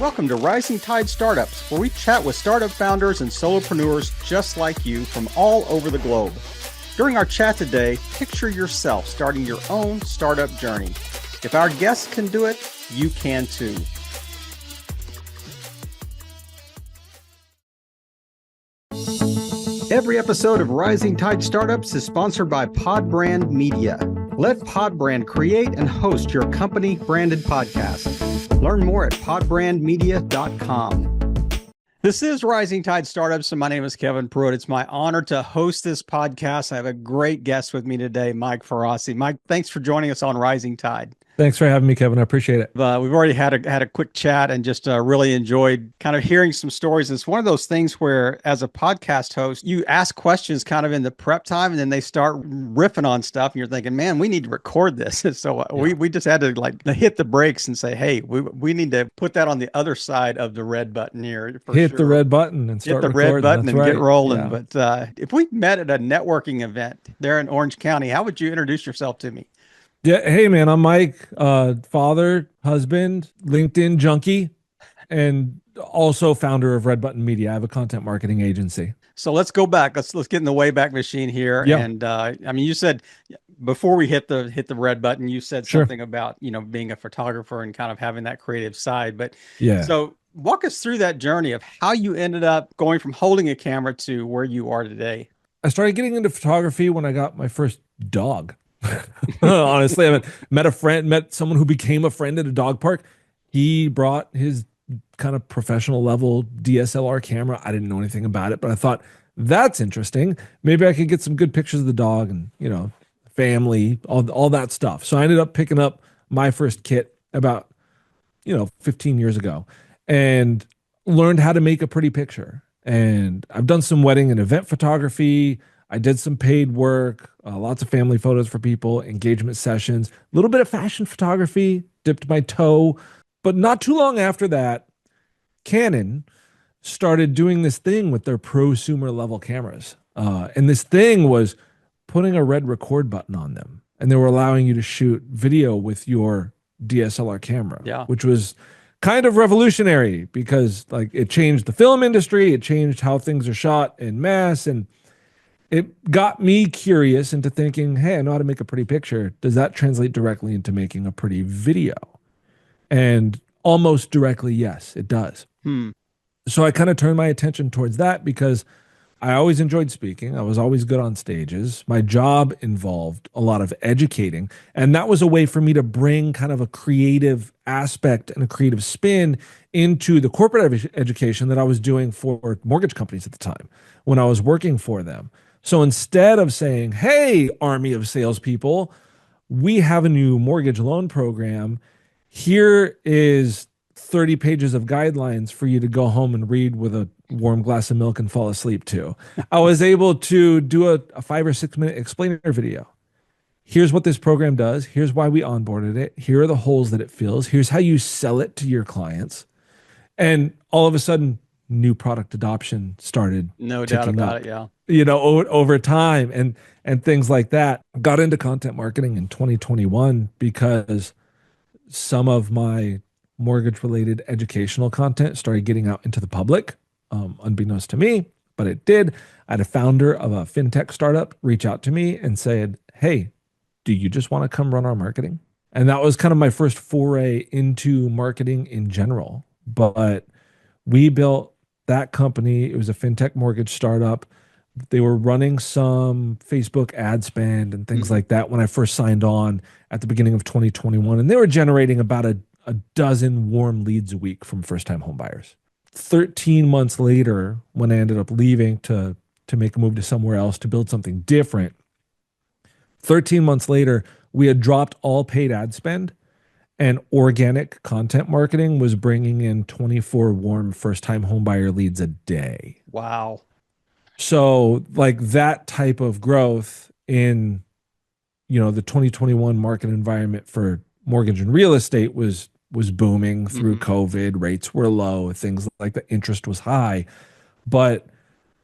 Welcome to Rising Tide Startups, where we chat with startup founders and solopreneurs just like you from all over the globe. During our chat today, picture yourself starting your own startup journey. If our guests can do it, you can too. Every episode of Rising Tide Startups is sponsored by Podbrand Media. Let Podbrand create and host your company branded podcast. Learn more at podbrandmedia.com. This is Rising Tide Startups, and my name is Kevin Pruitt. It's my honor to host this podcast. I have a great guest with me today, Mike Faraci. Mike, thanks for joining us on Rising Tide. Thanks for having me, Kevin. I appreciate it. We've already had a quick chat and just really enjoyed kind of hearing some stories. It's one of those things where, as a podcast host, you ask questions kind of in the prep time, and then they start riffing on stuff, and you're thinking, "Man, we need to record this." So we just had to hit the brakes and say, "Hey, we need to put that on the other side of the red button here." Hit the red button and start recording. Hit the red button and get rolling. Yeah. But if we met at a networking event there in Orange County, how would you introduce yourself to me? Yeah. Hey, man, I'm Mike, father, husband, LinkedIn junkie, and also founder of Red Button Media. I have a content marketing agency. So let's go back. Let's get in the Wayback Machine here. Yeah. And I mean, you said before we hit the red button, you said something about, being a photographer and kind of having that creative side. But yeah. So walk us through that journey of how you ended up going from holding a camera to where you are today. I started getting into photography when I got my first dog. Honestly, I met someone who became a friend at a dog park. He brought his kind of professional level DSLR camera. I didn't know anything about it, but I thought, that's interesting. Maybe I could get some good pictures of the dog and, family, all that stuff. So I ended up picking up my first kit about, 15 years ago and learned how to make a pretty picture. And I've done some wedding and event photography. I did some paid work, lots of family photos for people, engagement sessions, a little bit of fashion photography, dipped my toe. But not too long after that, Canon started doing this thing with their prosumer level cameras. And this thing was putting a red record button on them. And they were allowing you to shoot video with your DSLR camera, which was kind of revolutionary because it changed the film industry. It changed how things are shot en masse. And it got me curious into thinking, hey, I know how to make a pretty picture. Does that translate directly into making a pretty video? And almost directly, yes, it does. So I kind of turned my attention towards that because I always enjoyed speaking. I was always good on stages. My job involved a lot of educating. And that was a way for me to bring kind of a creative aspect and a creative spin into the corporate education that I was doing for mortgage companies at the time when I was working for them. So instead of saying, hey, army of salespeople, we have a new mortgage loan program. Here is 30 pages of guidelines for you to go home and read with a warm glass of milk and fall asleep to. I was able to do a 5 or 6 minute explainer video. Here's what this program does. Here's why we onboarded it. Here are the holes that it fills. Here's how you sell it to your clients. And all of a sudden, new product adoption started. No doubt about it. Yeah. Over time and things like that. Got into content marketing in 2021 because some of my mortgage related educational content started getting out into the public, unbeknownst to me, but it did. I had a founder of a fintech startup reach out to me and said, hey, do you just want to come run our marketing? And that was kind of my first foray into marketing in general. But we built that company. It was a fintech mortgage startup. They were running some Facebook ad spend and things like that when I first signed on at the beginning of 2021. And they were generating about a dozen warm leads a week from first-time home buyers. 13 months later, when I ended up leaving to make a move to somewhere else to build something different, 13 months later, we had dropped all paid ad spend and organic content marketing was bringing in 24 warm first-time homebuyer leads a day. Wow. So that type of growth in, the 2021 market environment for mortgage and real estate was booming through COVID. Rates were low, things like that. Interest was high. But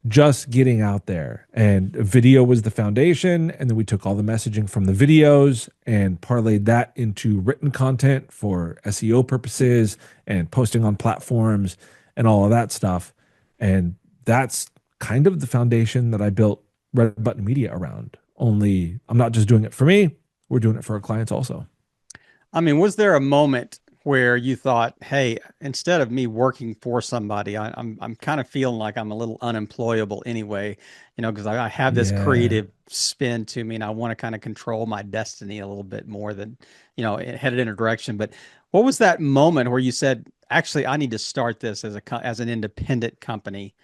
just getting out there. And video was the foundation. And then we took all the messaging from the videos and parlayed that into written content for SEO purposes and posting on platforms and all of that stuff. And that's kind of the foundation that I built Red Button Media around. Only I'm not just doing it for me, we're doing it for our clients also. I mean, was there a moment where you thought, "Hey, instead of me working for somebody, I'm kind of feeling like I'm a little unemployable anyway, because I have this Yeah. creative spin to me, and I want to kind of control my destiny a little bit more than, headed in a direction." But what was that moment where you said, "Actually, I need to start this as an independent company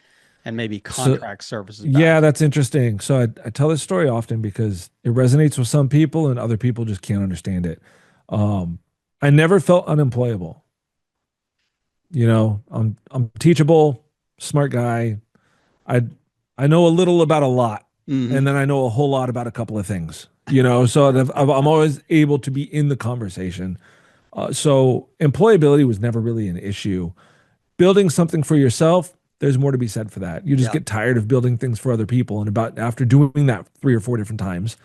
and maybe So contract services yeah, back?" that's interesting. So I tell this story often because it resonates with some people and other people just can't understand it. Um, I never felt unemployable. I'm teachable, smart guy. I I know a little about a lot, Hmm. and then I know a whole lot about a couple of things. So I'm always able to be in the conversation. So employability was never really an issue. Building something for yourself, there's more to be said for that. You just Yeah. get tired of building things for other people, and about after doing that 3 or 4 different times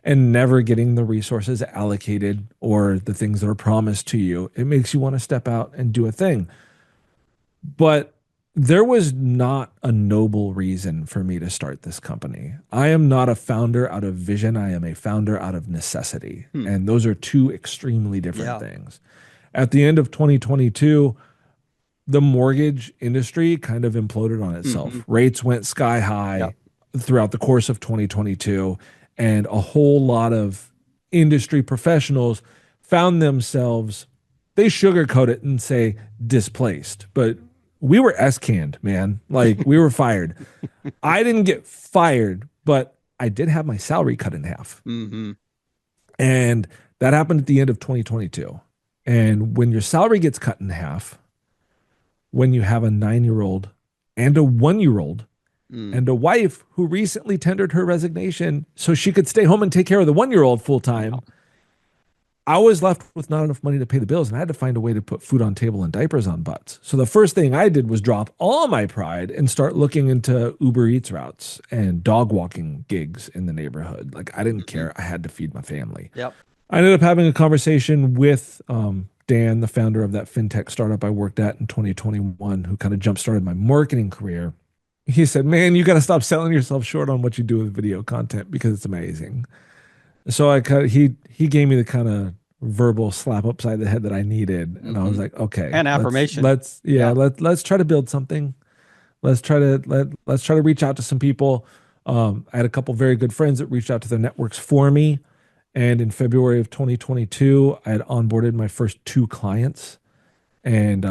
and never getting the resources allocated or the things that are promised to you, it makes you want to step out and do a thing. But there was not a noble reason for me to start this company. I am not a founder out of vision. I am a founder out of necessity. Hmm. And those are two extremely different Yeah. things. At the end of 2022, the mortgage industry kind of imploded on Hmm. itself. Rates went sky Yeah. high throughout the course of 2022, and a whole lot of industry professionals found themselves, they sugarcoat it and say displaced, but we were S-canned, man. Like we were fired. I didn't get fired, but I did have my salary cut in half. Hmm. And that happened at the end of 2022. And when your salary gets cut in half, when you have a 9 year old and a 1 year old Mm. and a wife who recently tendered her resignation so she could stay home and take care of the 1 year old full Yeah. time, I was left with not enough money to pay the bills and I had to find a way to put food on table and diapers on butts. So the first thing I did was drop all my pride and start looking into Uber Eats routes and dog walking gigs in the neighborhood. Like I didn't Hmm. care. I had to feed my family. Yep. I ended up having a conversation with Dan, the founder of that fintech startup I worked at in 2021, who kind of jump started my marketing career. He said, "Man, you got to stop selling yourself short on what you do with video content because it's amazing." So he gave me the kind of verbal slap upside the head that I needed, and I was Hmm. like, "Okay, And affirmation. yeah, Yeah. let's try to build something. Let's try to reach out to some people." I had a couple very good friends that reached out to their networks for me. And in February of 2022, I had onboarded my first 2 clients. And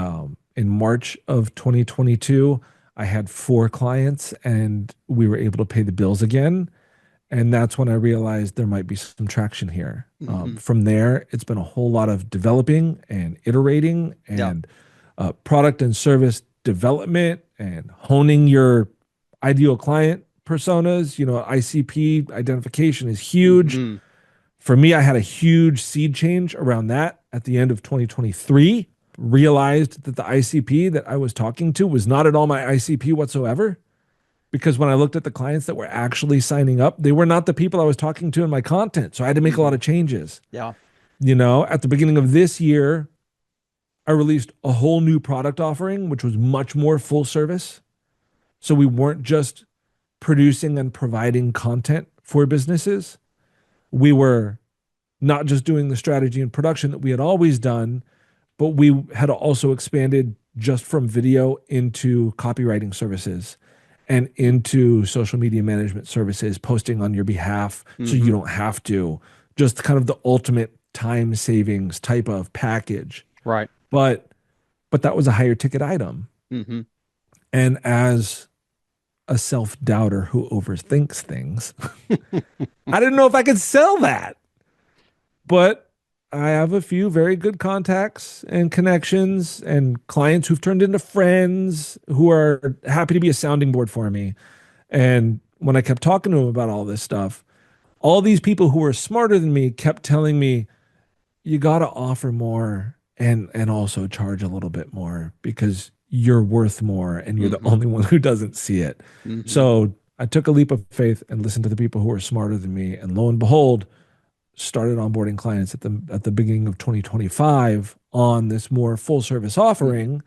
in March of 2022, I had 4 clients and we were able to pay the bills again. And that's when I realized there might be some traction here. Hmm. From there, it's been a whole lot of developing and iterating Yeah. and product and service development and honing your ideal client personas. ICP identification is huge. Hmm. For me, I had a huge seed change around that at the end of 2023. Realized that the ICP that I was talking to was not at all my ICP whatsoever. Because when I looked at the clients that were actually signing up, they were not the people I was talking to in my content. So I had to make a Hmm. lot of changes. Yeah. At the beginning of this year, I released a whole new product offering, which was much more full service. So we weren't just producing and providing content for businesses. We were not just doing the strategy and production that we had always done, but we had also expanded just from video into copywriting services and into social media management services, posting on your behalf so you Hmm. don't have to. Just kind of the ultimate time savings type of package. Right. But that was a higher ticket item. Hmm. And as a self-doubter who overthinks things, I didn't know if I could sell that. But I have a few very good contacts and connections and clients who've turned into friends who are happy to be a sounding board for me. And when I kept talking to them about all this stuff, all these people who were smarter than me kept telling me, you got to offer more and also charge a little bit more because you're worth more and you're the only one who doesn't see it. So I took a leap of faith and listened to the people who are smarter than me. And lo and behold, started onboarding clients at the beginning of 2025 on this more full service offering,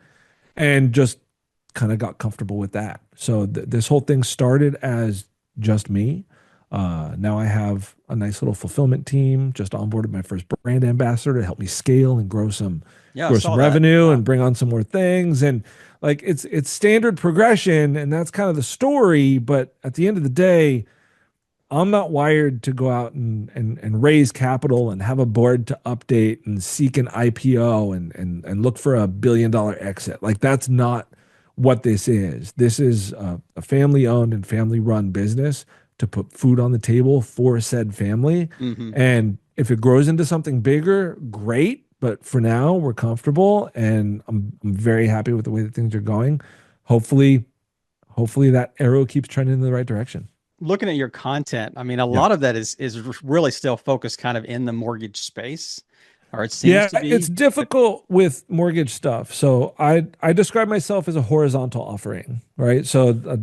and just kind of got comfortable with that. So this whole thing started as just me. Now I have a nice little fulfillment team. Just onboarded my first brand ambassador to help me scale and grow some revenue and bring on some more things. And like it's standard progression, and that's kind of the story. But at the end of the day, I'm not wired to go out and raise capital and have a board to update and seek an IPO and look for $1 billion exit. Like, that's not what this is. This is a family owned and family run business to put food on the table for said family. And if it grows into something bigger, great. But for now, we're comfortable, and I'm very happy with the way that things are going. Hopefully that arrow keeps trending in the right direction. Looking at your content, I mean, a lot of that is really still focused kind of in the mortgage space, or it seems to be. It's difficult with mortgage stuff. So I describe myself as a horizontal offering, right? So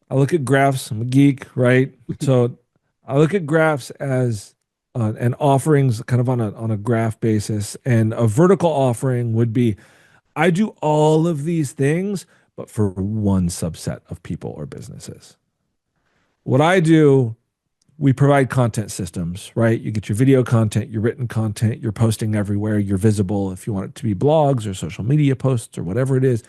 I look at graphs. I'm a geek, right? So I look at graphs as and offerings kind of on a graph basis, and a vertical offering would be, I do all of these things, but for one subset of people or businesses. What I do, we provide content systems, right? You get your video content, your written content, you're posting everywhere, you're visible. If you want it to be blogs or social media posts or whatever it is,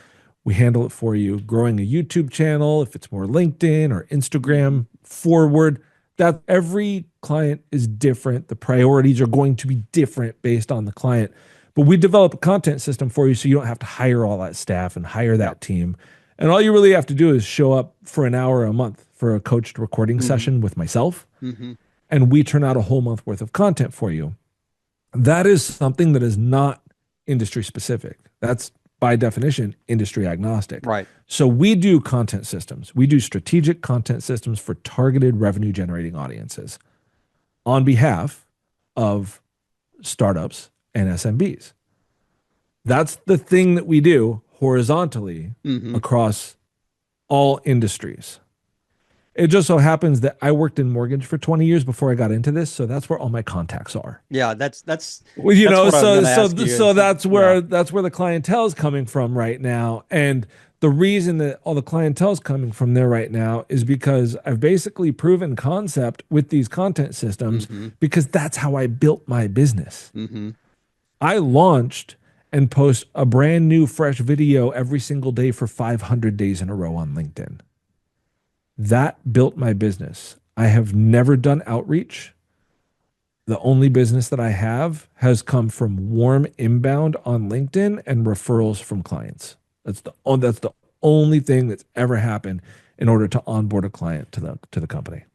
we handle it for you. Growing a YouTube channel, if it's more LinkedIn or Instagram forward, that every client is different. The priorities are going to be different based on the client. But we develop a content system for you so you don't have to hire all that staff and hire that team. And all you really have to do is show up for an hour a month for a coached recording session with myself. And we turn out a whole month worth of content for you. That is something that is not industry specific. That's by definition industry agnostic. Right. So we do content systems. We do strategic content systems for targeted revenue generating audiences on behalf of startups and SMBs. That's the thing that we do horizontally across all industries. It just so happens that I worked in mortgage for 20 years before I got into this, so that's where all my contacts are. Yeah, that's well, you know, so that's where the clientele is coming from right now. And the reason that all the clientele is coming from there right now is because I've basically proven concept with these content systems, because that's how I built my business. I launched and post a brand new fresh video every single day for 500 days in a row on LinkedIn. That built my business. I have never done outreach. The only business that I have has come from warm inbound on LinkedIn and referrals from clients. That's the only thing that's ever happened in order to onboard a client to the company.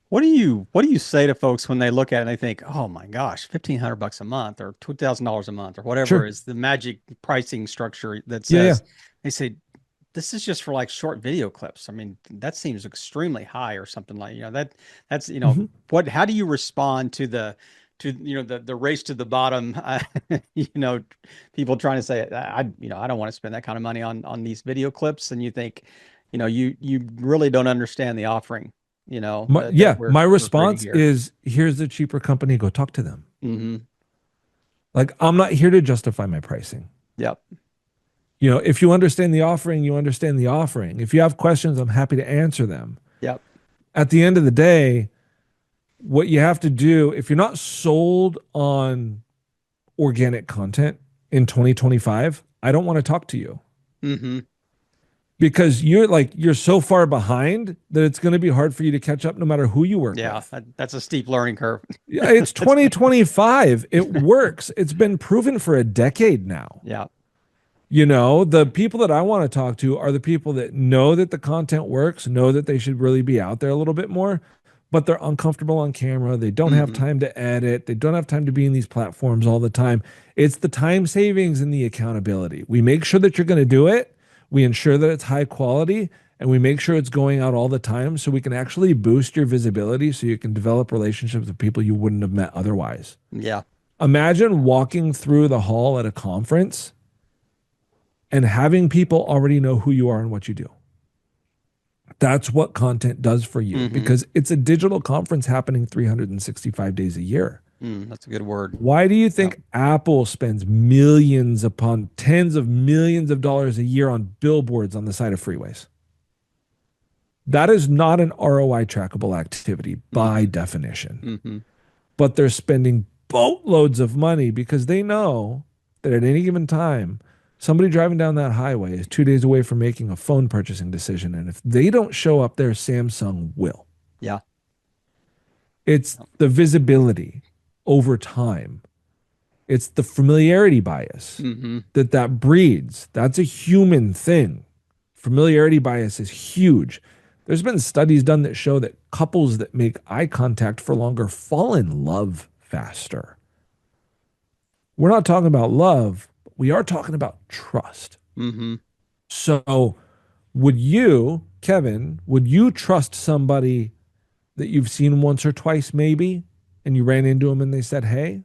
What do you say to folks when they look at it and they think, oh my gosh, $1,500 a month or $2,000 a month or whatever is the magic pricing structure that says, they say, this is just for like short video clips. I mean, that seems extremely high or something like, that's, how do you respond to the race to the bottom, people trying to say, I don't want to spend that kind of money on these video clips. And you think, you really don't understand the offering, my response is, here's the cheaper company, go talk to them. Like, I'm not here to justify my pricing. Yep. If you understand the offering, you understand the offering. If you have questions, I'm happy to answer them. Yep. At the end of the day, what you have to do, if you're not sold on organic content in 2025, I don't want to talk to you. Because you're so far behind that it's going to be hard for you to catch up no matter who you work with. Yeah, that's a steep learning curve. It's 2025. It works. It's been proven for a decade now. Yeah. The people that I want to talk to are the people that know that the content works, know that they should really be out there a little bit more, but they're uncomfortable on camera. They don't have time to edit. They don't have time to be in these platforms all the time. It's the time savings and the accountability. We make sure that you're going to do it. We ensure that it's high quality, and we make sure it's going out all the time so we can actually boost your visibility so you can develop relationships with people you wouldn't have met otherwise. Yeah. Imagine walking through the hall at a conference and having people already know who you are and what you do. That's what content does for you, Mm-hmm. because it's a digital conference happening 365 days a year. That's a good word. Why do you Yep. think Apple spends millions upon tens of millions of dollars a year on billboards on the side of freeways? That is not an ROI trackable activity by Mm-hmm. definition, Mm-hmm. but they're spending boatloads of money because they know that at any given time, somebody driving down that highway is 2 days away from making a phone purchasing decision. And if they don't show up there, Samsung will. Yeah. It's the visibility over time. It's the familiarity bias Mm-hmm. that breeds. That's a human thing. Familiarity bias is huge. There's been studies done that show that couples that make eye contact for longer fall in love faster. We're not talking about love, we are talking about trust. Mm-hmm. So, would you, Kevin, would you trust somebody that you've seen once or twice, maybe, and you ran into them and they said, hey?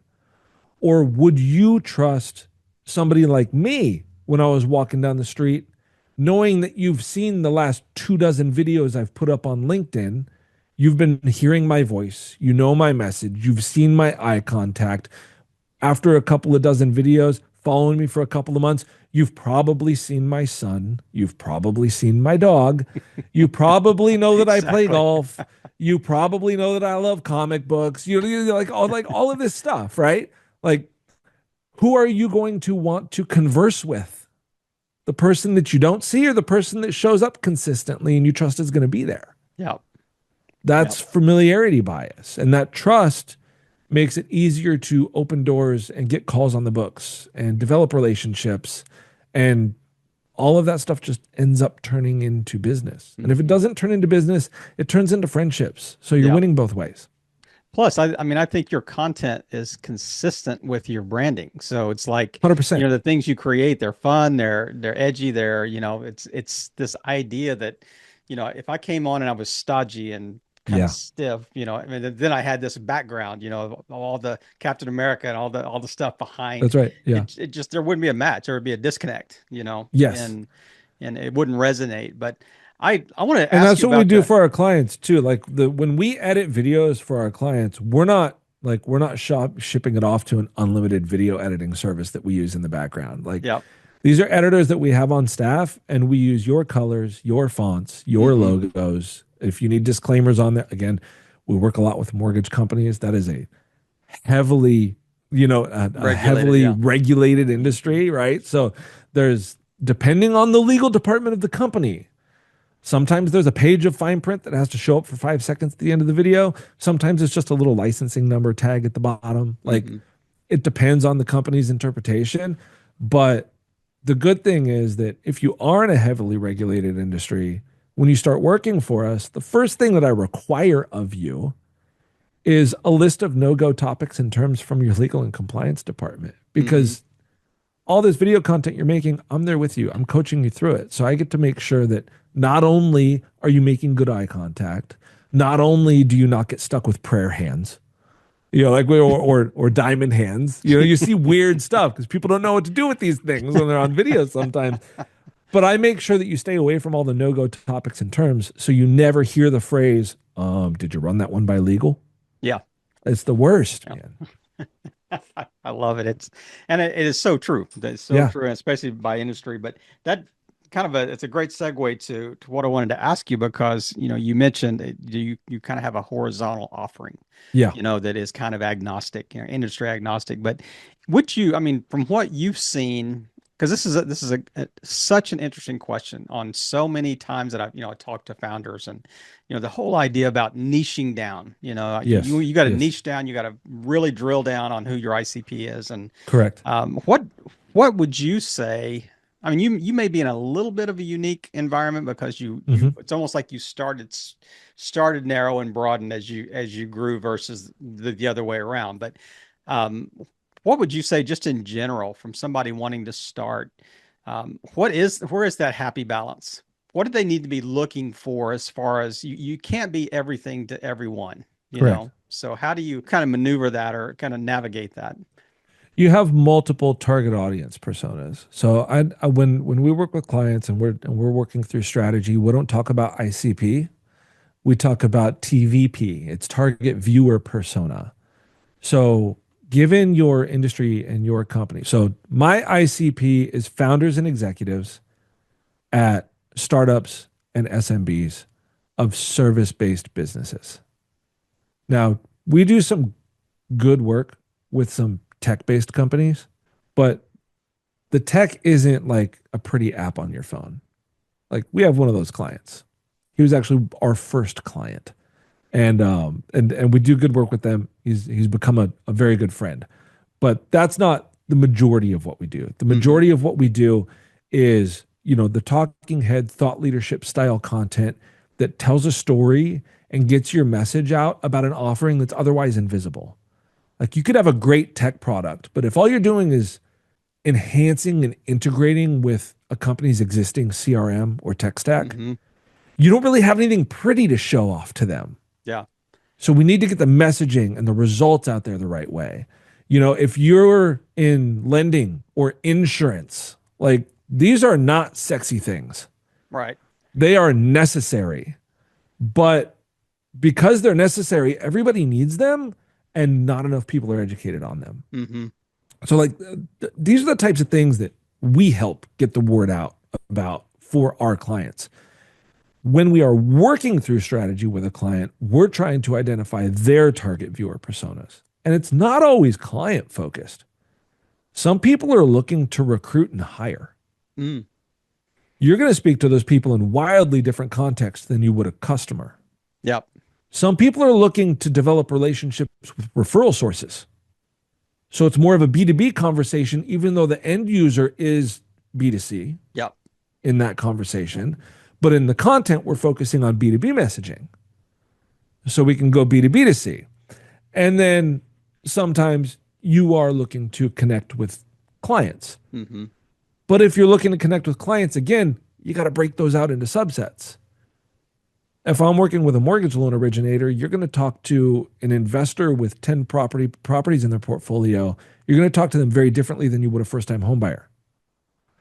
Or would you trust somebody like me when I was walking down the street, knowing that you've seen the last 24 videos I've put up on LinkedIn? You've been hearing my voice, you know my message, you've seen my eye contact. After a couple of dozen videos, following me for a couple of months, you've probably seen my son. You've probably seen my dog. You probably know that I play Exactly. golf. You probably know that I love comic books. You like all of this stuff, right? Like, who are you going to want to converse with? The person that you don't see, or the person that shows up consistently and you trust is going to be there? Yeah. That's Yep. familiarity bias. And that trust makes it easier to open doors and get calls on the books and develop relationships. And all of that stuff just ends up turning into business. And if it Mm-hmm. doesn't turn into business, it turns into friendships. So you're Yeah. winning both ways. Plus, I mean, I think your content is consistent with your branding. So it's like, 100%. the things you create, they're fun, they're edgy, it's this idea that, if I came on and I was stodgy and kind of Yeah, stiff, I mean, then I had this background, of all the Captain America and all the stuff behind that's right. Yeah. it just there wouldn't be a match. There would be a disconnect, Yes. and it wouldn't resonate. But I want to And ask that's you what we about do the for our clients too. Like when we edit videos for our clients, we're not shipping it off to an unlimited video editing service that we use in the background. Like, yeah. these are editors that we have on staff, and we use your colors, your fonts, your Hmm. logos. If you need disclaimers on there, again, we work a lot with mortgage companies. That is a heavily, a Regulated, heavily yeah. regulated Hmm. industry, right? So there's, depending on the legal department of the company, sometimes there's a page of fine print that has to show up for 5 seconds at the end of the video. Sometimes it's just a little licensing number tag at the bottom. Like, Hmm. it depends on the company's interpretation. But the good thing is that if you are in a heavily regulated industry, when you start working for us, the first thing that I require of you is a list of no-go topics and terms from your legal and compliance department. Hmm. Because all this video content you're making, I'm there with you. I'm coaching you through it. So I get to make sure that not only are you making good eye contact, not only do you not get stuck with prayer hands, like or diamond hands. You see weird stuff because people don't know what to do with these things when they're on video sometimes. But I make sure that you stay away from all the no-go topics and terms, so you never hear the phrase, "Did you run that one by legal?" Yeah. It's the worst, Yeah. man. I love it. It is so true. That's so Yeah, true, and especially by industry. But that it's a great segue to what I wanted to ask you, because you mentioned that you kind of have a horizontal offering, yeah. that is kind of agnostic, industry agnostic. But would you, I mean, from what you've seen, because such an interesting question on so many times that I talked to founders, and the whole idea about niching down. Yes, You got to yes. niche down. You got to really drill down on who your ICP is, and Correct. what would you say? I mean, you may be in a little bit of a unique environment because Hmm. it's almost like you started narrow and broadened as you grew versus the other way around. But um, what would you say, just in general, from somebody wanting to start? Where is that happy balance? What do they need to be looking for, as far as you can't be everything to everyone, Correct. So how do you kind of maneuver that, or kind of navigate that? You have multiple target audience personas. So when we work with clients and we're working through strategy, we don't talk about ICP. We talk about TVP. It's target viewer persona. So given your industry and your company, so my ICP is founders and executives at startups and SMBs of service-based businesses. Now, we do some good work with some tech-based companies, but the tech isn't like a pretty app on your phone. Like we have one of those clients. He was actually our first client. And we do good work with them. He's become a very good friend. But that's not the majority of what we do. The majority of what we do is, the talking head thought leadership style content that tells a story and gets your message out about an offering that's otherwise invisible. Like you could have a great tech product, but if all you're doing is enhancing and integrating with a company's existing CRM or tech stack, you don't really have anything pretty to show off to them. Yeah. So we need to get the messaging and the results out there the right way. If you're in lending or insurance, like these are not sexy things. Right. They are necessary. But because they're necessary, everybody needs them and not enough people are educated on them. So like these are the types of things that we help get the word out about for our clients. When we are working through strategy with a client, we're trying to identify their target viewer personas. And it's not always client focused. Some people are looking to recruit and hire. You're going to speak to those people in wildly different contexts than you would a customer. Yep. Some people are looking to develop relationships with referral sources. So it's more of a B2B conversation, even though the end user is B2C. Yep. In that conversation. But in the content, we're focusing on B2B messaging. So we can go B2B to C. And then sometimes you are looking to connect with clients. But if you're looking to connect with clients, again, you got to break those out into subsets. If I'm working with a mortgage loan originator, you're going to talk to an investor with 10 properties in their portfolio. You're going to talk to them very differently than you would a first-time home buyer.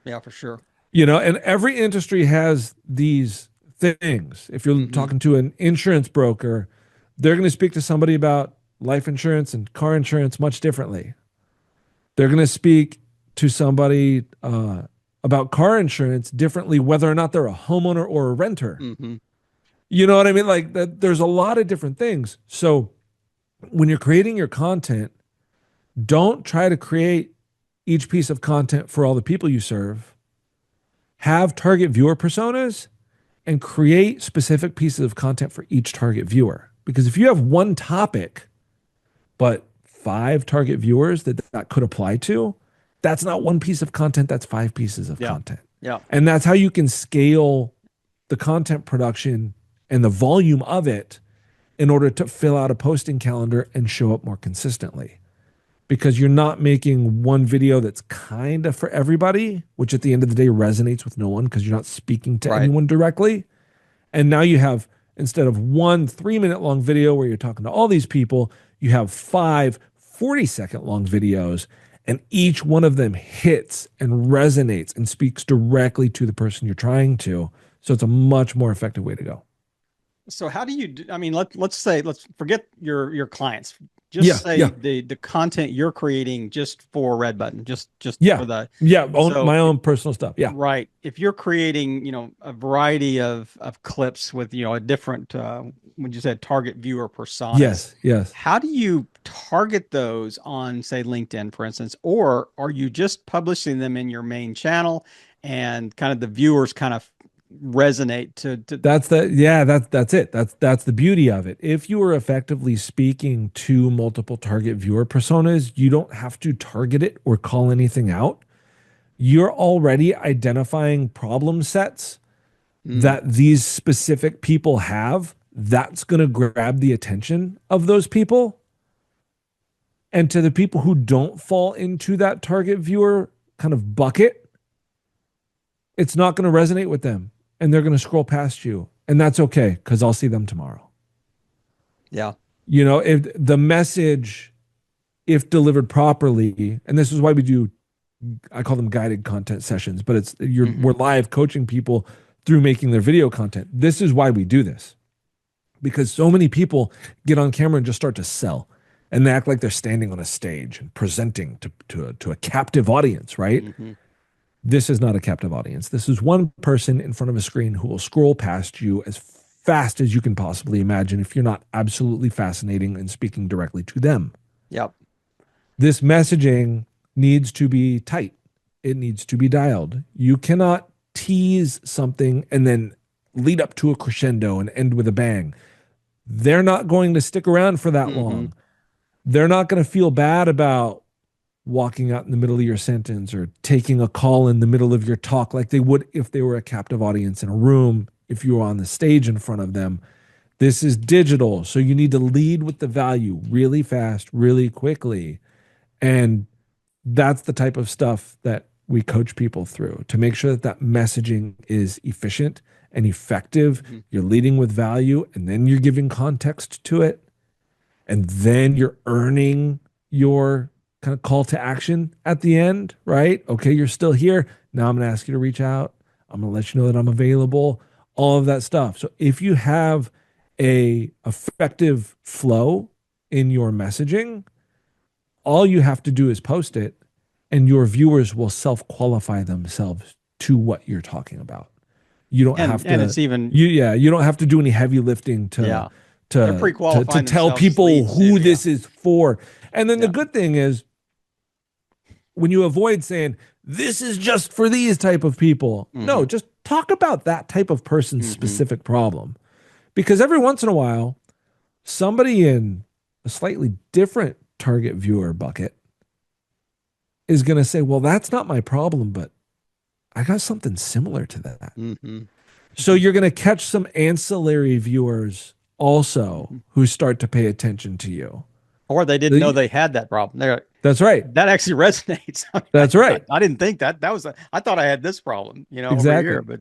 Yeah, for sure. And every industry has these things. If you're talking to an insurance broker, they're going to speak to somebody about life insurance and car insurance much differently. They're going to speak to somebody about car insurance differently, whether or not they're a homeowner or a renter. You know what I mean? Like there's a lot of different things. So when you're creating your content, don't try to create each piece of content for all the people you serve. Have target viewer personas and create specific pieces of content for each target viewer. Because if you have one topic, but 5 target viewers that could apply to, that's not one piece of content, that's 5 pieces of content. Yeah. And that's how you can scale the content production and the volume of it in order to fill out a posting calendar and show up more consistently. Because you're not making one video that's kind of for everybody, which at the end of the day resonates with no one because you're not speaking to anyone directly. And now you have, instead of one 3-minute long video where you're talking to all these people, you have 5 40-second long videos, and each one of them hits and resonates and speaks directly to the person you're trying to. So it's a much more effective way to go. So how do you do, I mean, let's forget your clients. Just say the content you're creating just for Red Button, just for the my own personal stuff. Yeah. Right. If you're creating, a variety of clips with, a different when you said target viewer personas. Yes. How do you target those on, say, LinkedIn, for instance, or are you just publishing them in your main channel and kind of the viewers kind of resonate to that's it. That's the beauty of it. If you are effectively speaking to multiple target viewer personas, you don't have to target it or call anything out. You're already identifying problem sets that these specific people have. That's going to grab the attention of those people. And to the people who don't fall into that target viewer kind of bucket, it's not going to resonate with them. And they're going to scroll past you. And that's okay, because I'll see them tomorrow. Yeah. If the message if delivered properly, and this is why we do, I call them guided content sessions, but we're live coaching people through making their video content. This is why we do this, because so many people get on camera and just start to sell, and they act like they're standing on a stage and presenting to a captive audience, right? This is not a captive audience. This is one person in front of a screen who will scroll past you as fast as you can possibly imagine if you're not absolutely fascinating and speaking directly to them. Yep. This messaging needs to be tight. It needs to be dialed. You cannot tease something and then lead up to a crescendo and end with a bang. They're not going to stick around for that long. They're not going to feel bad about walking out in the middle of your sentence or taking a call in the middle of your talk like they would if they were a captive audience in a room, if you were on the stage in front of them. This is digital, so you need to lead with the value really fast, really quickly. And that's the type of stuff that we coach people through to make sure that that messaging is efficient and effective. You're leading with value, and then you're giving context to it. And then you're earning your kind of call to action at the end, right? Okay, you're still here. Now I'm going to ask you to reach out. I'm going to let you know that I'm available, all of that stuff. So if you have a effective flow in your messaging, all you have to do is post it, and your viewers will self-qualify themselves to what you're talking about. You don't have to, and it's even, you don't have to do any heavy lifting to tell people who this is for. And then the good thing is, when you avoid saying, this is just for these type of people, no, just talk about that type of person's specific problem. Because every once in a while, somebody in a slightly different target viewer bucket is going to say, well, that's not my problem, but I got something similar to that. So you're going to catch some ancillary viewers also who start to pay attention to you. Or they didn't know they had that problem. That's right. That actually resonates. That's right. I didn't think that was I thought I had this problem, Exactly. over here. But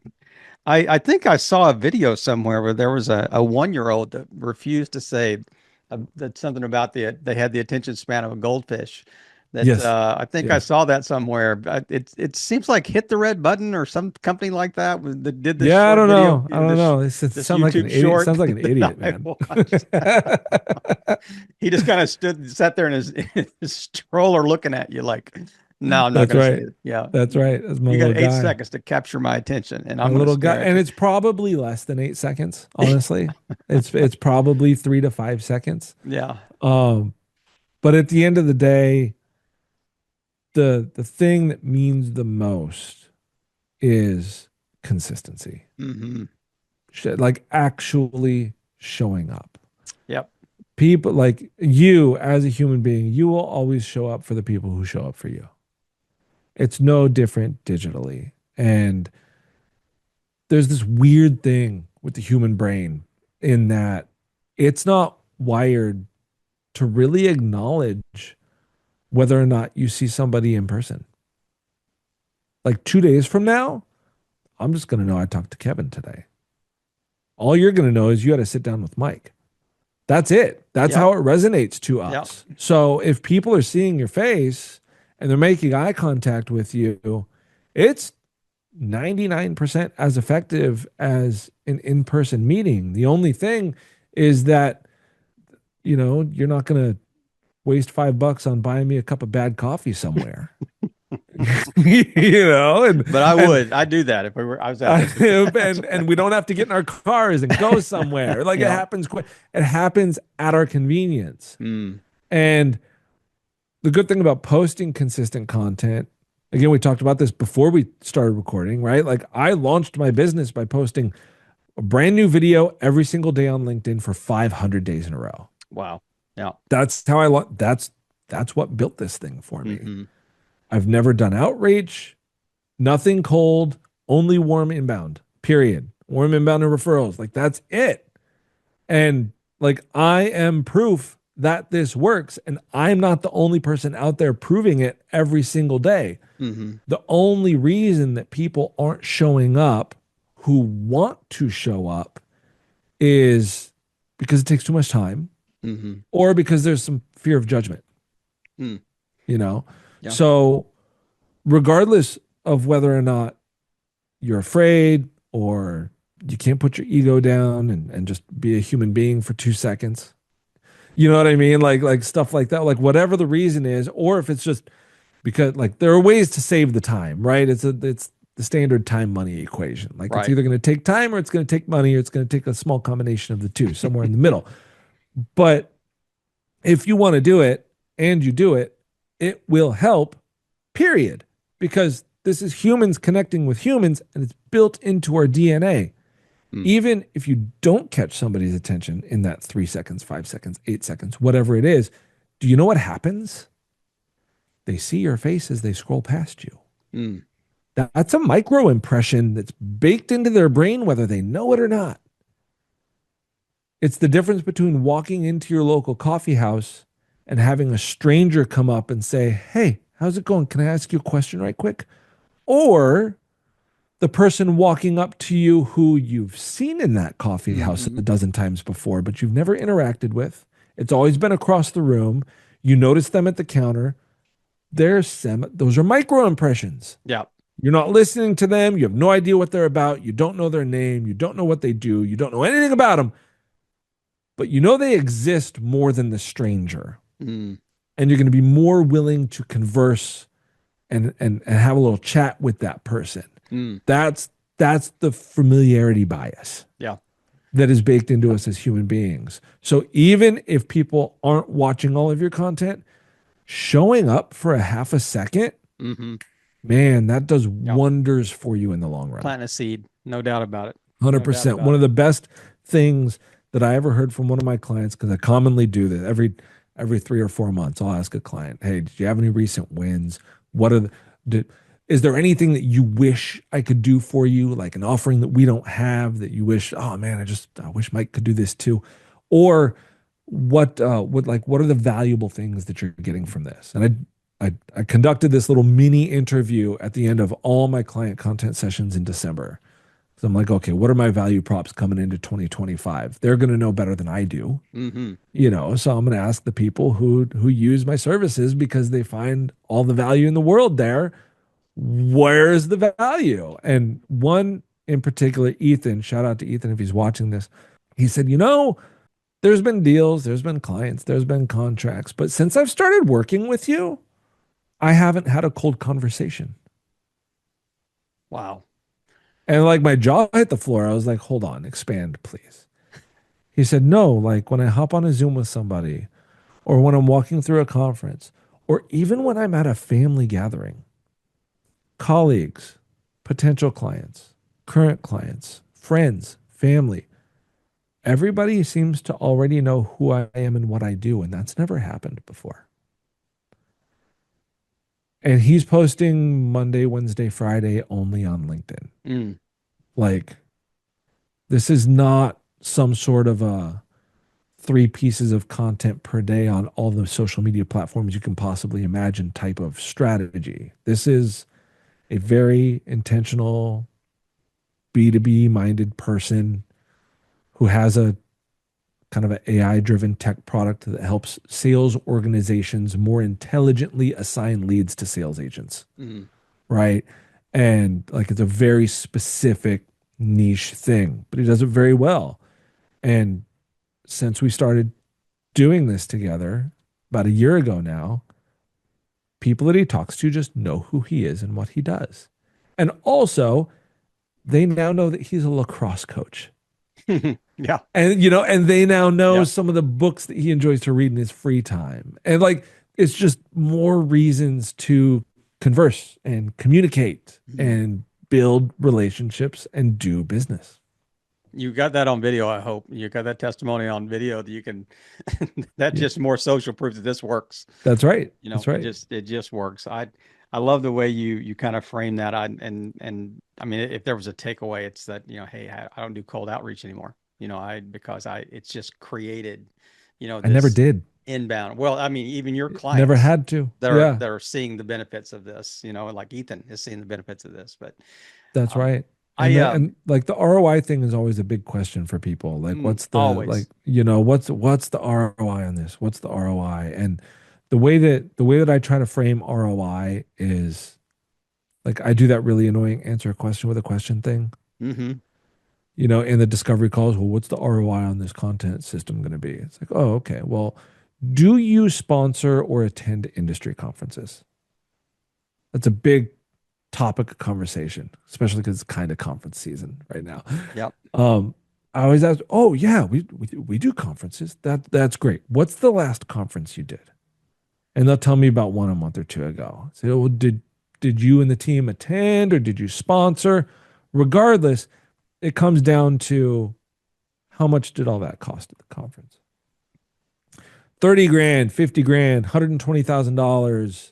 I think I saw a video somewhere where there was a 1-year-old that refused to say that something about they had the attention span of a goldfish. That I think I saw that somewhere. It seems like Hit the Red Button or some company like that did this. Yeah, I don't know. I don't know. It sounds like an idiot. It sounds like an idiot, man. He just kind of sat there in his stroller looking at you like, no, I'm not going to say it. Yeah, that's right. That's my you got 8 guy. seconds to capture my attention, and I'm a little guy, and it's probably less than 8 seconds. Honestly, it's probably 3 to 5 seconds. Yeah. But at the end of the day, the thing that means the most is consistency. Like actually showing up. Yep. People like you as a human being, you will always show up for the people who show up for you. It's no different digitally. And there's this weird thing with the human brain in that it's not wired to really acknowledge whether or not you see somebody in person. Like 2 days from now, I'm just going to know I talked to Kevin today. All you're going to know is you got to sit down with Mike. That's it. That's how it resonates to us. So if people are seeing your face and they're making eye contact with you, it's 99% as effective as an in-person meeting. The only thing is that, you're not going to waste $5 on buying me a cup of bad coffee somewhere. But I do that if I was out there. and we don't have to get in our cars and go somewhere. Like it happens quick. It happens at our convenience. And the good thing about posting consistent content, again, we talked about this before we started recording, right? Like I launched my business by posting a brand new video every single day on LinkedIn for 500 days in a row. Wow. Yeah. That's how that's what built this thing for me. I've never done outreach, nothing cold, only warm inbound, period. Warm inbound and referrals. Like that's it. And like, I am proof that this works, and I'm not the only person out there proving it every single day. The only reason that people aren't showing up who want to show up is because it takes too much time, or because there's some fear of judgment. Mm. you know? Yeah. So regardless of whether or not you're afraid or you can't put your ego down and just be a human being for 2 seconds, you know what I mean? Like stuff like that, like whatever the reason is, or if it's just because like there are ways to save the time, right? It's the standard time money equation. Like it's Right. either going to take time or it's going to take money or it's going to take a small combination of the two, somewhere in the middle. But if you want to do it and you do it, it will help, period. Because this is humans connecting with humans and it's built into our DNA. Mm. Even if you don't catch somebody's attention in that 3 seconds, 5 seconds, 8 seconds, whatever it is, do you know what happens? They see your face as they scroll past you. Mm. That's a micro impression that's baked into their brain, whether they know it or not. It's the difference between walking into your local coffee house and having a stranger come up and say, "Hey, how's it going? Can I ask you a question right quick?" Or the person walking up to you who you've seen in that coffee house Mm-hmm. a dozen times before, but you've never interacted with. It's always been across the room. You notice them at the counter. Those are micro impressions. Yeah. You're not listening to them. You have no idea what they're about. You don't know their name. You don't know what they do. You don't know anything about them, but you know they exist more than the stranger. Mm. And you're going to be more willing to converse and have a little chat with that person. Mm. That's the familiarity bias. Yeah. That is baked into us as human beings. So even if people aren't watching all of your content, showing up for a half a second, Mm-hmm. man, that does wonders for you in the long run. Plant a seed. No doubt about it. 100%. One of the best things that I ever heard from one of my clients, because I commonly do this every 3 or 4 months, I'll ask a client, "Hey, did you have any recent wins? What are is there anything that you wish I could do for you, like an offering that we don't have that you wish, oh man, I wish Mike could do this too?" Or what are the valuable things that you're getting from this? And I conducted this little mini interview at the end of all my client content sessions in December. So I'm like, okay, what are my value props coming into 2025? They're going to know better than I do, Mm-hmm. so I'm going to ask the people who use my services because they find all the value in the world there. Where's the value? And one in particular, Ethan, shout out to Ethan if he's watching this. He said, there's been deals, there's been clients, there's been contracts, but since I've started working with you, I haven't had a cold conversation. Wow. And like my jaw hit the floor. I was like, hold on, expand, please. He said, no, like when I hop on a Zoom with somebody, or when I'm walking through a conference, or even when I'm at a family gathering, colleagues, potential clients, current clients, friends, family, everybody seems to already know who I am and what I do. And that's never happened before. And he's posting Monday, Wednesday, Friday only on LinkedIn. Mm. Like, this is not some sort of a 3 pieces of content per day on all the social media platforms you can possibly imagine type of strategy. This is a very intentional B2B minded person who has a kind of an AI driven tech product that helps sales organizations more intelligently assign leads to sales agents. Mm. Right. And like it's a very specific niche thing, but he does it very well. And since we started doing this together about a year ago now, people that he talks to just know who he is and what he does. And also, they now know that he's a lacrosse coach. Yeah. And they now know Yeah. some of the books that he enjoys to read in his free time. And like, it's just more reasons to converse and communicate and build relationships and do business. You got that on video, I hope. You got that testimony on video that you can that's just more social proof that this works. That's right. That's right. It just works. I love the way you kind of frame that. And I mean, if there was a takeaway, it's that, hey, I don't do cold outreach anymore. Because it's just created, I never did. Inbound. Well, I mean, even your clients never had to. that are seeing the benefits of this, like Ethan is seeing the benefits of this, but that's right. And like the ROI thing is always a big question for people. Like, what's the always. what's the ROI on this? What's the ROI? And the way that I try to frame ROI is like I do that really annoying answer a question with a question thing. Mm-hmm. In the discovery calls, well, what's the ROI on this content system going to be? It's like, oh, okay. Well, do you sponsor or attend industry conferences? That's a big topic of conversation, especially because it's kind of conference season right now. Yep. I always ask, oh yeah, we do conferences. That's great. What's the last conference you did? And they'll tell me about one a month or two ago. I say, well, did you and the team attend or did you sponsor? Regardless, it comes down to how much did all that cost at the conference? 30 grand, 50 grand, $120,000,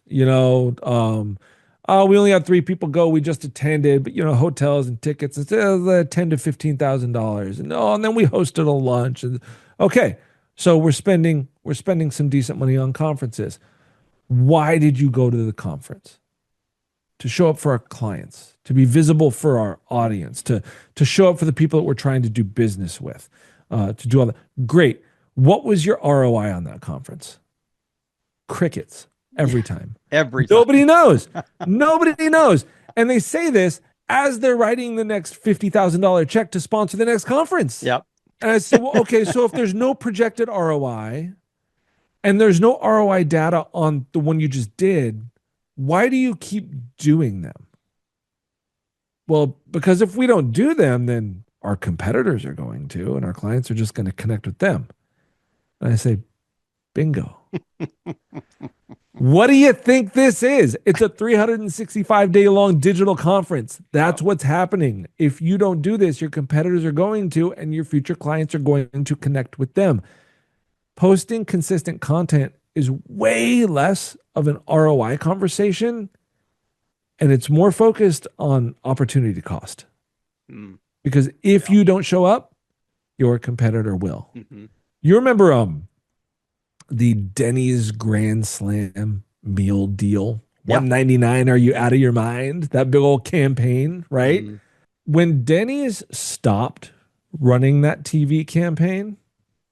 we only had 3 people go. We just attended, but hotels and tickets, it's $10 to $15,000. And then we hosted a lunch. And okay, so we're spending some decent money on conferences. Why did you go to the conference? To show up for our clients, to be visible for our audience, to show up for the people that we're trying to do business with, to do all that. Great. What was your ROI on that conference? Crickets every time. Every time. Nobody knows. Nobody knows. And they say this as they're writing the next $50,000 check to sponsor the next conference. Yep. And I said, well, okay, so if there's no projected ROI and there's no ROI data on the one you just did, why do you keep doing them? Well, because if we don't do them, then our competitors are going to, and our clients are just going to connect with them. And I say, bingo. What do you think this is? It's a 365-day long digital conference. That's what's happening. If you don't do this, your competitors are going to, and your future clients are going to connect with them. Posting consistent content is way less of an ROI conversation, and it's more focused on opportunity cost. Because if you don't show up, your competitor will. Mm-hmm. You remember the Denny's Grand Slam meal deal? Yep. $1.99, are you out of your mind? That big old campaign, right? Mm-hmm. When Denny's stopped running that TV campaign,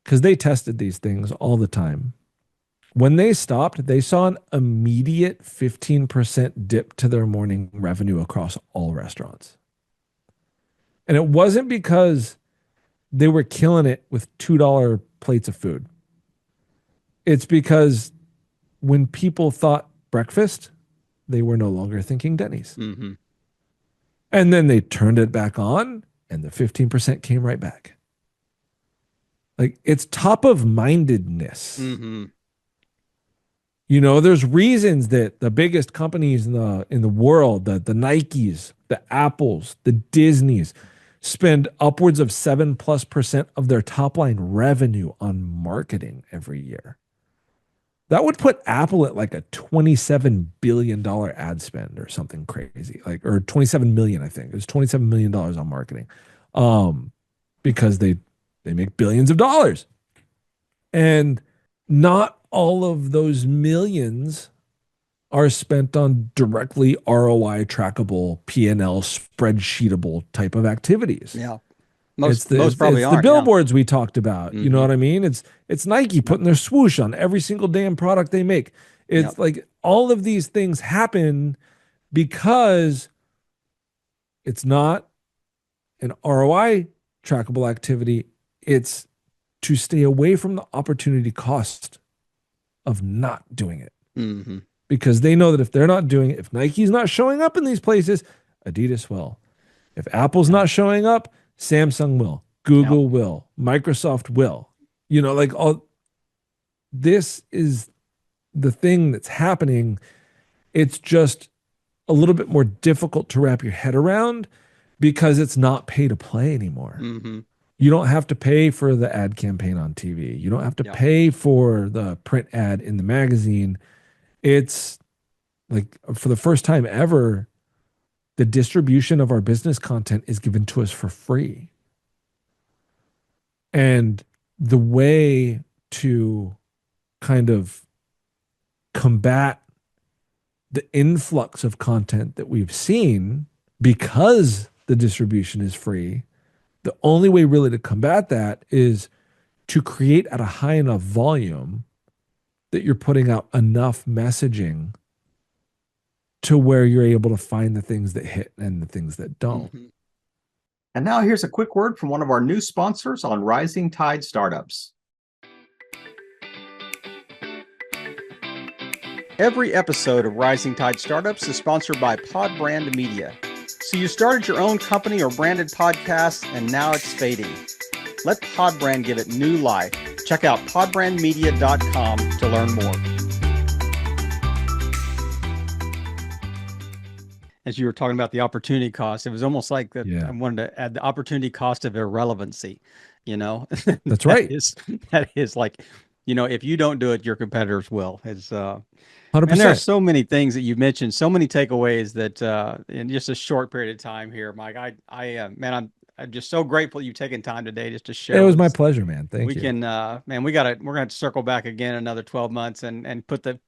because they tested these things all the time, when they stopped, they saw an immediate 15% dip to their morning revenue across all restaurants. And it wasn't because they were killing it with $2 plates of food. It's because when people thought breakfast, they were no longer thinking Denny's. Mm-hmm. And then they turned it back on and the 15% came right back. Like, it's top of mindedness. Mm-hmm. There's reasons that the biggest companies in the world, the Nikes, the Apples, the Disneys, spend upwards of 7+% of their top line revenue on marketing every year. That would put Apple at like a $27 billion ad spend or something crazy, or 27 million, I think. It was $27 million on marketing, because they make billions of dollars. And not all of those millions are spent on directly ROI trackable, P&L spreadsheetable type of activities. Yeah. Most probably it's aren't. the billboards we talked about. Mm-hmm. You know what I mean? It's Nike putting their swoosh on every single damn product they make. It's like all of these things happen because it's not an ROI trackable activity. It's to stay away from the opportunity cost of not doing it. Mm-hmm. Because they know that if they're not doing it, if Nike's not showing up in these places, Adidas will. If Apple's not showing up, Samsung will. Google will. Microsoft will. All this is the thing that's happening. It's just a little bit more difficult to wrap your head around because it's not pay to play anymore. Mm-hmm. You don't have to pay for the ad campaign on TV. You don't have to pay for the print ad in the magazine. It's like, for the first time ever, the distribution of our business content is given to us for free. And the way to kind of combat the influx of content that we've seen because the distribution is free, the only way really to combat that is to create at a high enough volume that you're putting out enough messaging to where you're able to find the things that hit and the things that don't. Mm-hmm. And now here's a quick word from one of our new sponsors on Rising Tide Startups. Every episode of Rising Tide Startups is sponsored by Pod Brand Media. So you started your own company or branded podcast, and now it's fading. Let Pod Brand give it new life. Check out podbrandmedia.com to learn more. As you were talking about the opportunity cost, it was almost like that. Yeah. I wanted to add the opportunity cost of irrelevancy. That's right. That is like, if you don't do it, your competitors will. It's 100%. And there are so many things that you mentioned, so many takeaways that in just a short period of time here, Mike. Man, I'm just so grateful you've taken time today just to share. It was my pleasure, man. Thank you. We can, man, we're gonna circle back again another 12 months and put the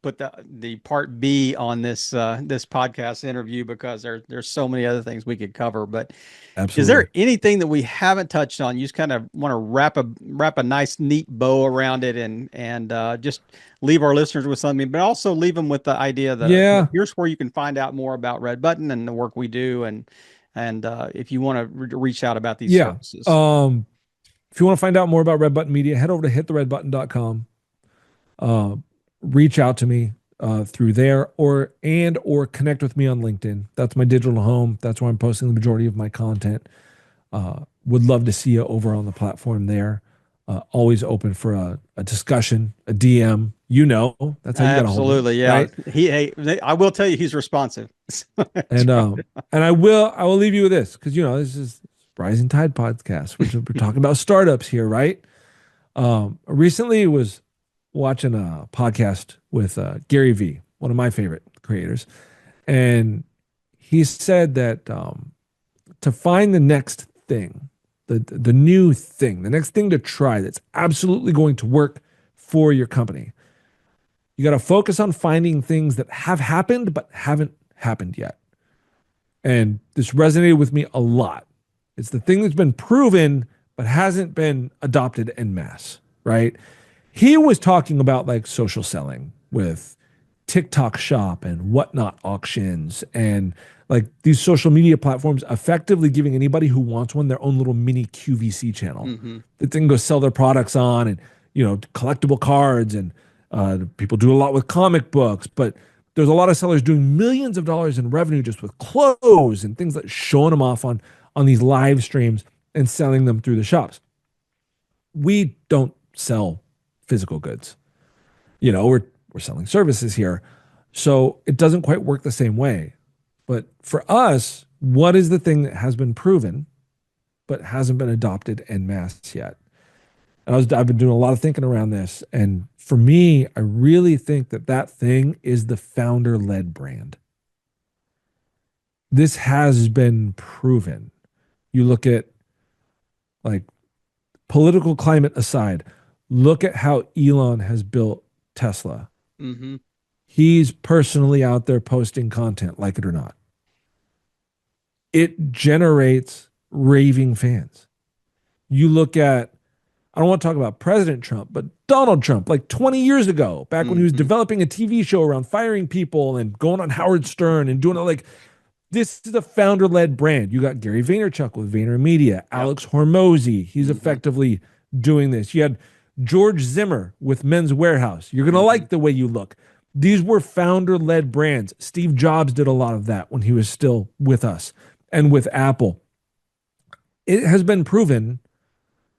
part B on this podcast interview, because there's so many other things we could cover. But Absolutely. Is there anything that we haven't touched on? You just kind of want to wrap a nice, neat bow around it, and just leave our listeners with something, but also leave them with the idea that here's where you can find out more about Red Button and the work we do, and if you want to reach out about these services. If you want to find out more about Red Button Media, head over to hittheredbutton.com. Reach out to me through there, or connect with me on LinkedIn. That's my digital home. That's where I'm posting the majority of my content. Would love to see you over on the platform there. Always open for a discussion, a DM. That's how you got a hold of him. Absolutely, yeah. Right? I will tell you, he's responsive. And I will leave you with this, because this is Rising Tide podcast. We're talking about startups here, right? Recently was watching a podcast with Gary Vee, one of my favorite creators, and he said that to find the next thing, the new thing, the next thing to try that's absolutely going to work for your company, you got to focus on finding things that have happened but haven't happened yet. And this resonated with me a lot. It's the thing that's been proven but hasn't been adopted en masse, right? He was talking about like social selling with TikTok Shop and Whatnot auctions, and like these social media platforms effectively giving anybody who wants one their own little mini QVC channel that they can go sell their products on, and collectible cards, and people do a lot with comic books, but there's a lot of sellers doing millions of dollars in revenue just with clothes and things, like showing them off on these live streams and selling them through the shops. We don't sell physical goods. We're selling services here. So it doesn't quite work the same way. But for us, what is the thing that has been proven but hasn't been adopted en masse yet? And I've been doing a lot of thinking around this. And for me, I really think that thing is the founder-led brand. This has been proven. You look at, like, political climate aside, look at how Elon has built Tesla. Mm-hmm. He's personally out there posting content, like it or not. It generates raving fans. You look at, I don't want to talk about President Trump, but Donald Trump, like 20 years ago, back when he was developing a TV show around firing people and going on Howard Stern and doing it, like, this is a founder-led brand. You got Gary Vaynerchuk with VaynerMedia, Alex Hormozy. He's effectively doing this. You had George Zimmer with Men's Warehouse. You're going to like the way you look. These were founder-led brands. Steve Jobs did a lot of that when he was still with us and with Apple. It has been proven,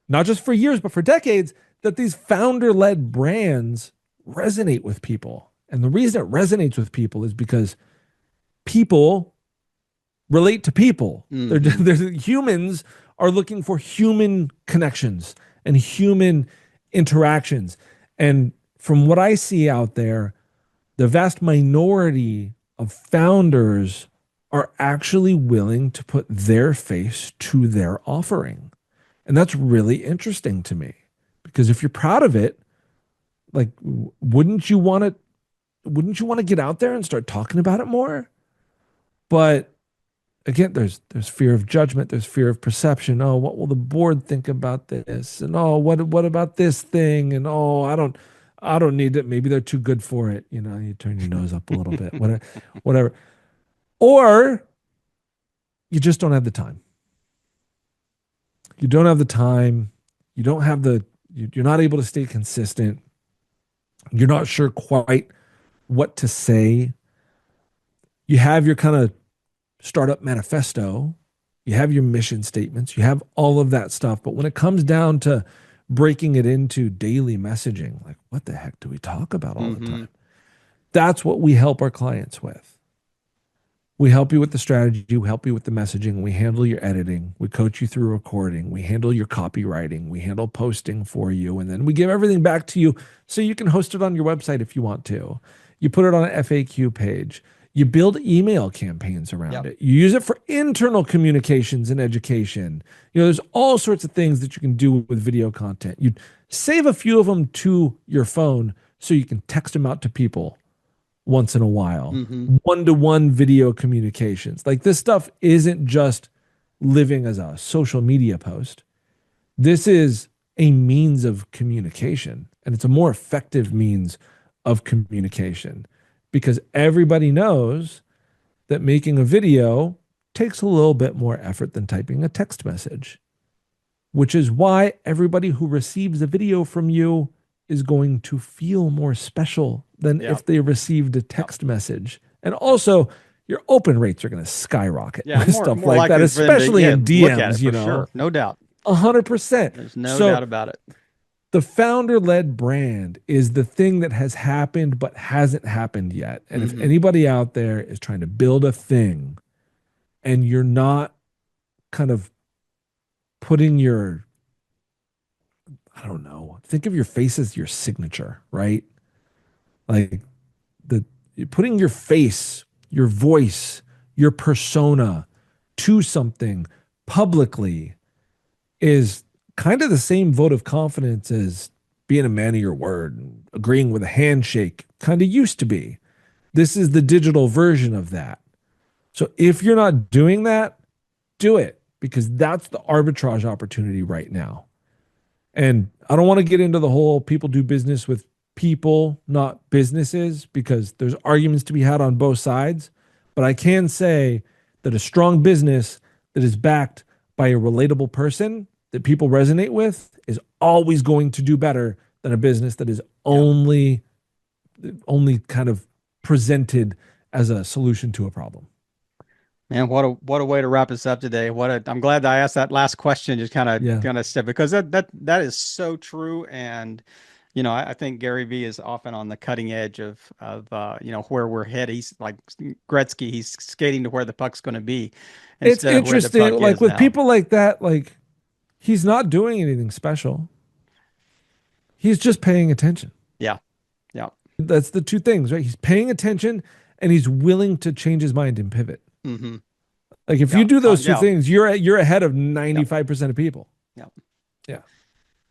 not just for years, but for decades, that these founder-led brands resonate with people. And the reason it resonates with people is because people relate to people. Humans are looking for human connections and human interactions. And from what I see out there, the vast minority of founders are actually willing to put their face to their offering. And that's really interesting to me, because if you're proud of it, like, wouldn't you want to get out there and start talking about it more? But again, there's fear of judgment, there's fear of perception. Oh, what will the board think about this? And oh, what about this thing? And oh, I don't need it. Maybe they're too good for it. You turn your nose up a little bit, whatever. Or you just don't have the time. You don't have the time. You don't have you're not able to stay consistent. You're not sure quite what to say. You have your kind of startup manifesto. You have your mission statements. You have all of that stuff. But when it comes down to breaking it into daily messaging, like what the heck do we talk about all the time? That's what we help our clients with. We help you with the strategy. We help you with the messaging. We handle your editing. We coach you through recording. We handle your copywriting. We handle posting for you. And then we give everything back to you so you can host it on your website if you want to. You put it on an FAQ page. You build email campaigns around it. You use it for internal communications and education. There's all sorts of things that you can do with video content. You save a few of them to your phone so you can text them out to people once in a while. One-to-one video communications. Like this stuff isn't just living as a social media post. This is a means of communication, and it's a more effective means of communication because everybody knows that making a video takes a little bit more effort than typing a text message, which is why everybody who receives a video from you is going to feel more special than if they received a text message. And also, your open rates are going to skyrocket with stuff like that, especially in DMs, Sure. No doubt. 100%. There's no doubt about it. The founder-led brand is the thing that has happened but hasn't happened yet. And if anybody out there is trying to build a thing and you're not kind of putting your, I don't know, think of your face as your signature, right? Like putting your face, your voice, your persona to something publicly is kind of the same vote of confidence as being a man of your word and agreeing with a handshake kind of used to be. This is the digital version of that. So if you're not doing that, do it, because that's the arbitrage opportunity right now. And I don't want to get into the whole people do business with people, not businesses, because there's arguments to be had on both sides. But I can say that a strong business that is backed by a relatable person that people resonate with is always going to do better than a business that is only kind of presented as a solution to a problem. Man, what a way to wrap us up today. I'm glad that I asked that last question, just kind of step, because that is so true. And I think Gary Vee is often on the cutting edge of where we're headed. He's like Gretzky, he's skating to where the puck's going to be. It's interesting, like with people like that, like he's not doing anything special. He's just paying attention. Yeah. That's the two things, right? He's paying attention and he's willing to change his mind and pivot. Like if you do those two things, you're ahead of 95% of people. Yeah.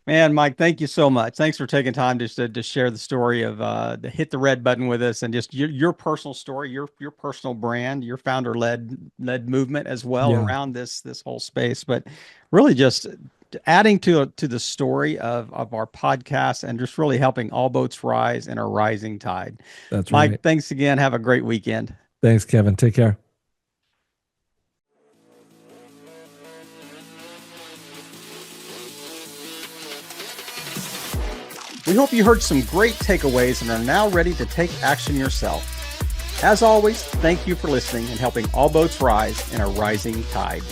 Man, Mike, thank you so much. Thanks for taking time just to share the story of the hit the red button with us, and just your personal story, your personal brand, your founder led movement as well around this whole space. But really just adding to the story of our podcast and just really helping all boats rise in a rising tide. That's right. Mike, thanks again. Have a great weekend. Thanks, Kevin. Take care. We hope you heard some great takeaways and are now ready to take action yourself. As always, thank you for listening and helping all boats rise in a rising tide.